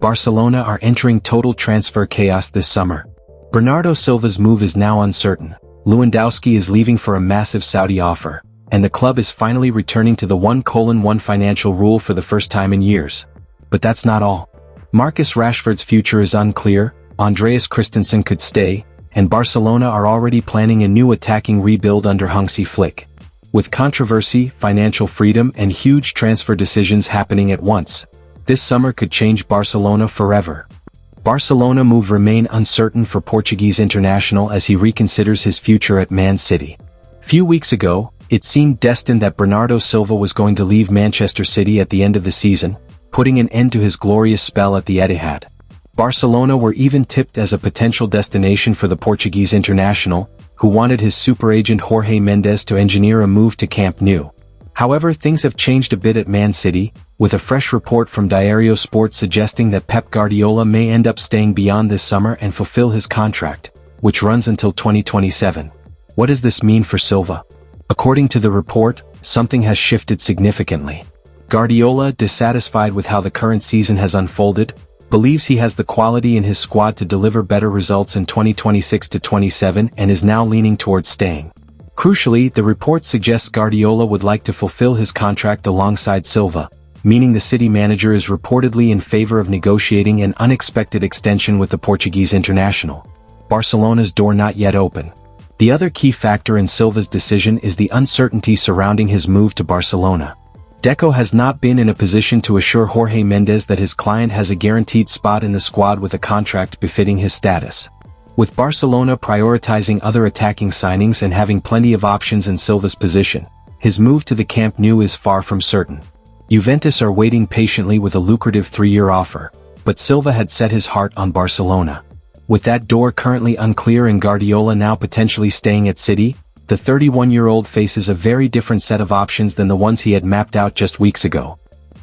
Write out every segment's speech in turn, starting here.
Barcelona are entering total transfer chaos this summer. Bernardo Silva's move is now uncertain. Lewandowski is leaving for a massive Saudi offer, and the club is finally returning to the 1:1 financial rule for the first time in years. But that's not all. Marcus Rashford's future is unclear, Andreas Christensen could stay, and Barcelona are already planning a new attacking rebuild under Hansi Flick. With controversy, financial freedom, and huge transfer decisions happening at once, this summer could change Barcelona forever. Barcelona move remain uncertain for Portuguese international as he reconsiders his future at Man City. Few weeks ago, it seemed destined that Bernardo Silva was going to leave Manchester City at the end of the season, putting an end to his glorious spell at the Etihad. Barcelona were even tipped as a potential destination for the Portuguese international, who wanted his super agent Jorge Mendes to engineer a move to Camp Nou. However, things have changed a bit at Man City, with a fresh report from Diario Sport suggesting that Pep Guardiola may end up staying beyond this summer and fulfill his contract, which runs until 2027. What does this mean for Silva? According to the report, something has shifted significantly. Guardiola, dissatisfied with how the current season has unfolded, believes he has the quality in his squad to deliver better results in 2026-27 and is now leaning towards staying. Crucially, the report suggests Guardiola would like to fulfill his contract alongside Silva, meaning the City manager is reportedly in favor of negotiating an unexpected extension with the Portuguese international. Barcelona's door not yet open. The other key factor in Silva's decision is the uncertainty surrounding his move to Barcelona. Deco has not been in a position to assure Jorge Mendes that his client has a guaranteed spot in the squad with a contract befitting his status. With Barcelona prioritizing other attacking signings and having plenty of options in Silva's position, his move to the Camp Nou is far from certain. Juventus are waiting patiently with a lucrative 3-year offer, but Silva had set his heart on Barcelona. With that door currently unclear and Guardiola now potentially staying at City, the 31-year-old faces a very different set of options than the ones he had mapped out just weeks ago.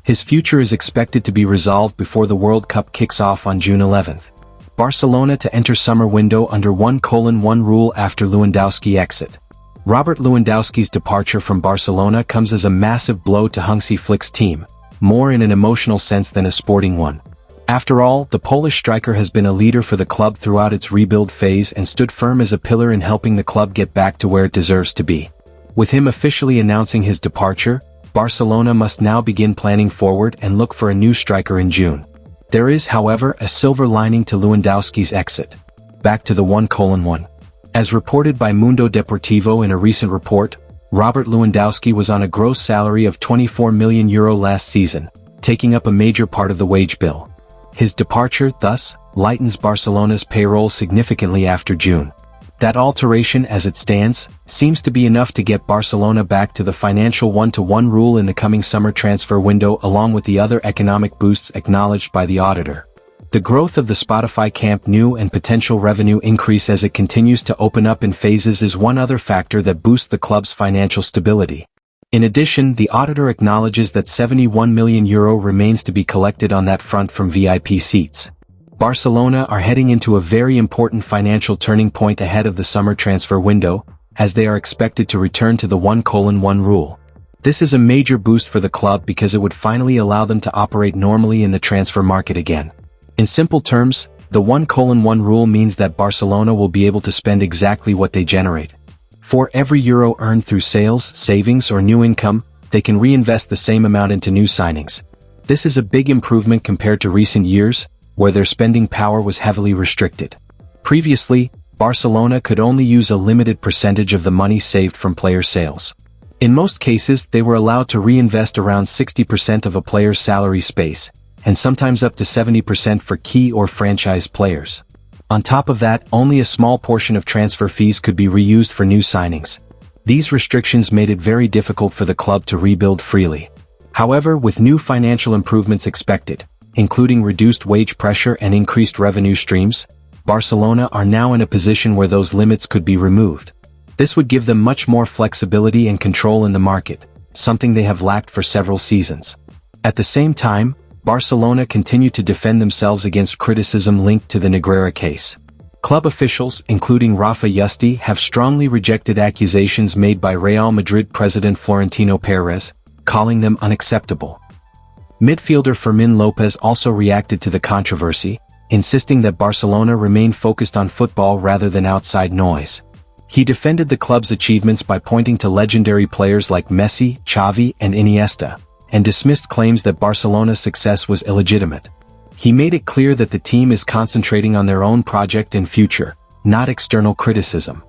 His future is expected to be resolved before the World Cup kicks off on June 11th. Barcelona to enter summer window under 1:1 rule after Lewandowski exit. Robert Lewandowski's departure from Barcelona comes as a massive blow to Hansi Flick's team, more in an emotional sense than a sporting one. After all, the Polish striker has been a leader for the club throughout its rebuild phase and stood firm as a pillar in helping the club get back to where it deserves to be. With him officially announcing his departure, Barcelona must now begin planning forward and look for a new striker in June. There is, however, a silver lining to Lewandowski's exit. Back to the 1:1. As reported by Mundo Deportivo in a recent report, Robert Lewandowski was on a gross salary of €24 million last season, taking up a major part of the wage bill. His departure, thus, lightens Barcelona's payroll significantly after June. That alteration, as it stands, seems to be enough to get Barcelona back to the financial 1:1 rule in the coming summer transfer window along with the other economic boosts acknowledged by the auditor. The growth of the Spotify Camp Nou and potential revenue increase as it continues to open up in phases is one other factor that boosts the club's financial stability. In addition, the auditor acknowledges that €71 million remains to be collected on that front from VIP seats. Barcelona are heading into a very important financial turning point ahead of the summer transfer window, as they are expected to return to the 1:1 rule. This is a major boost for the club because it would finally allow them to operate normally in the transfer market again. In simple terms, the 1:1 rule means that Barcelona will be able to spend exactly what they generate. For every euro earned through sales, savings, or new income, they can reinvest the same amount into new signings. This is a big improvement compared to recent years, where their spending power was heavily restricted. Previously, Barcelona could only use a limited percentage of the money saved from player sales. In most cases, they were allowed to reinvest around 60% of a player's salary space, and sometimes up to 70% for key or franchise players. On top of that, only a small portion of transfer fees could be reused for new signings. These restrictions made it very difficult for the club to rebuild freely. However, with new financial improvements expected, including reduced wage pressure and increased revenue streams, Barcelona are now in a position where those limits could be removed. This would give them much more flexibility and control in the market, something they have lacked for several seasons. At the same time, Barcelona continue to defend themselves against criticism linked to the Negreira case. Club officials, including Rafa Yusti, have strongly rejected accusations made by Real Madrid president Florentino Perez, calling them unacceptable. Midfielder Fermin Lopez also reacted to the controversy, insisting that Barcelona remain focused on football rather than outside noise. He defended the club's achievements by pointing to legendary players like Messi, Xavi, and Iniesta, and dismissed claims that Barcelona's success was illegitimate. He made it clear that the team is concentrating on their own project and future, not external criticism.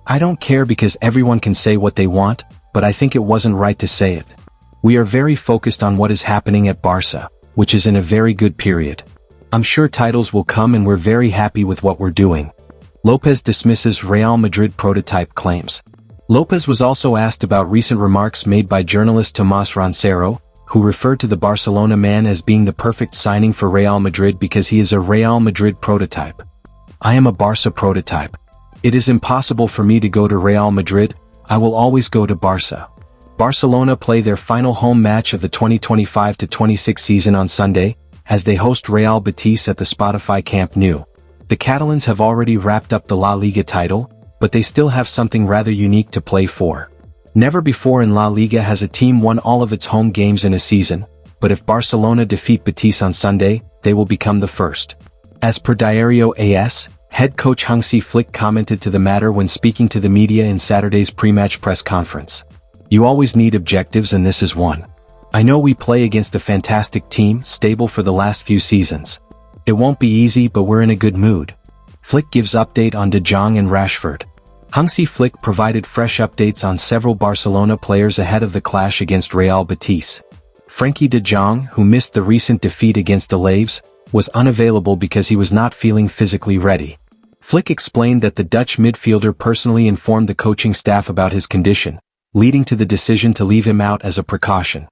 "I don't care because everyone can say what they want, but I think it wasn't right to say it. We are very focused on what is happening at Barca, which is in a very good period. I'm sure titles will come and we're very happy with what we're doing." Lopez dismisses Real Madrid prototype claims. Lopez was also asked about recent remarks made by journalist Tomás Roncero, who referred to the Barcelona man as being the perfect signing for Real Madrid because he is a Real Madrid prototype. "I am a Barca prototype. It is impossible for me to go to Real Madrid, I will always go to Barca." Barcelona play their final home match of the 2025-26 season on Sunday, as they host Real Betis at the Spotify Camp Nou. The Catalans have already wrapped up the La Liga title, but they still have something rather unique to play for. Never before in La Liga has a team won all of its home games in a season, but if Barcelona defeat Betis on Sunday, they will become the first. As per Diario AS, head coach Hansi Flick commented to the matter when speaking to the media in Saturday's pre-match press conference. "You always need objectives and this is one. I know we play against a fantastic team, stable for the last few seasons. It won't be easy but we're in a good mood." Flick gives update on De Jong and Rashford. Hansi Flick provided fresh updates on several Barcelona players ahead of the clash against Real Betis. Frenkie de Jong, who missed the recent defeat against Alaves, was unavailable because he was not feeling physically ready. Flick explained that the Dutch midfielder personally informed the coaching staff about his condition, leading to the decision to leave him out as a precaution.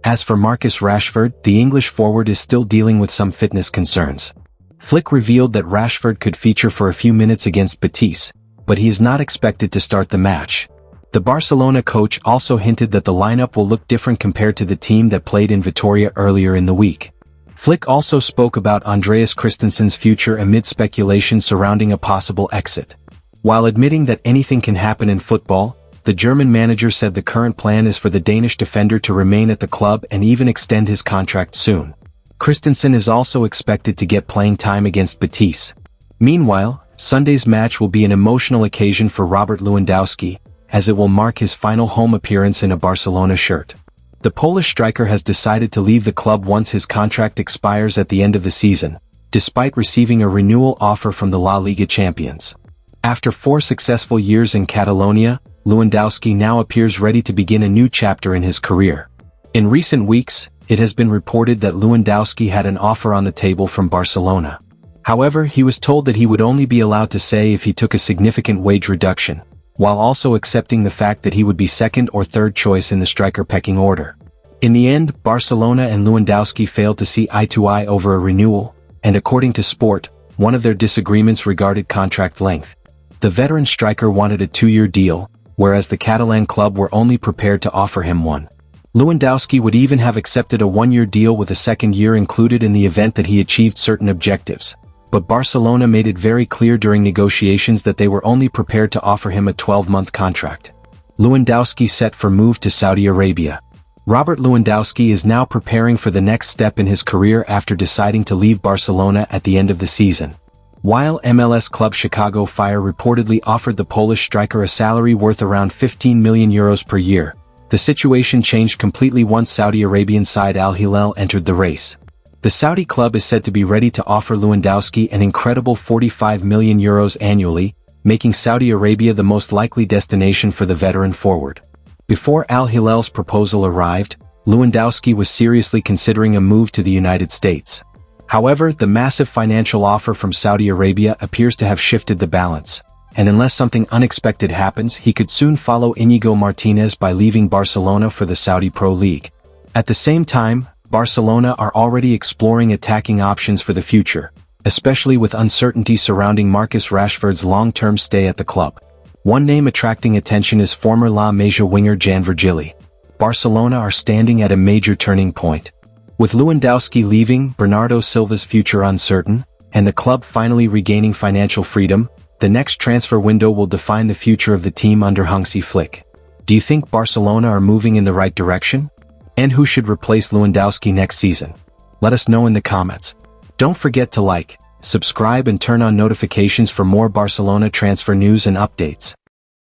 As for Marcus Rashford, the English forward is still dealing with some fitness concerns. Flick revealed that Rashford could feature for a few minutes against Betis, but he is not expected to start the match. The Barcelona coach also hinted that the lineup will look different compared to the team that played in Vitoria earlier in the week. Flick also spoke about Andreas Christensen's future amid speculation surrounding a possible exit. While admitting that anything can happen in football, the German manager said the current plan is for the Danish defender to remain at the club and even extend his contract soon. Christensen is also expected to get playing time against Betis. Meanwhile, Sunday's match will be an emotional occasion for Robert Lewandowski, as it will mark his final home appearance in a Barcelona shirt. The Polish striker has decided to leave the club once his contract expires at the end of the season, despite receiving a renewal offer from the La Liga champions. After 4 successful years in Catalonia, Lewandowski now appears ready to begin a new chapter in his career. In recent weeks, it has been reported that Lewandowski had an offer on the table from Barcelona. However, he was told that he would only be allowed to say if he took a significant wage reduction, while also accepting the fact that he would be second or third choice in the striker pecking order. In the end, Barcelona and Lewandowski failed to see eye to eye over a renewal, and according to Sport, one of their disagreements regarded contract length. The veteran striker wanted a 2-year deal, whereas the Catalan club were only prepared to offer him one. Lewandowski would even have accepted a 1-year deal with a second year included in the event that he achieved certain objectives, but Barcelona made it very clear during negotiations that they were only prepared to offer him a 12-month contract. Lewandowski set for move to Saudi Arabia. Robert Lewandowski is now preparing for the next step in his career after deciding to leave Barcelona at the end of the season. While MLS club Chicago Fire reportedly offered the Polish striker a salary worth around €15 million per year, the situation changed completely once Saudi Arabian side Al Hilal entered the race. The Saudi club is said to be ready to offer Lewandowski an incredible €45 million annually, making Saudi Arabia the most likely destination for the veteran forward. Before Al Hilal's proposal arrived, Lewandowski was seriously considering a move to the United States. However, the massive financial offer from Saudi Arabia appears to have shifted the balance, and unless something unexpected happens, he could soon follow Íñigo Martínez by leaving Barcelona for the Saudi Pro League. At the same time, Barcelona are already exploring attacking options for the future, especially with uncertainty surrounding Marcus Rashford's long-term stay at the club. One name attracting attention is former La Masia winger Jan Virgili. Barcelona are standing at a major turning point. With Lewandowski leaving, Bernardo Silva's future uncertain, and the club finally regaining financial freedom, the next transfer window will define the future of the team under Hansi Flick. Do you think Barcelona are moving in the right direction? And who should replace Lewandowski next season? Let us know in the comments. Don't forget to like, subscribe and turn on notifications for more Barcelona transfer news and updates.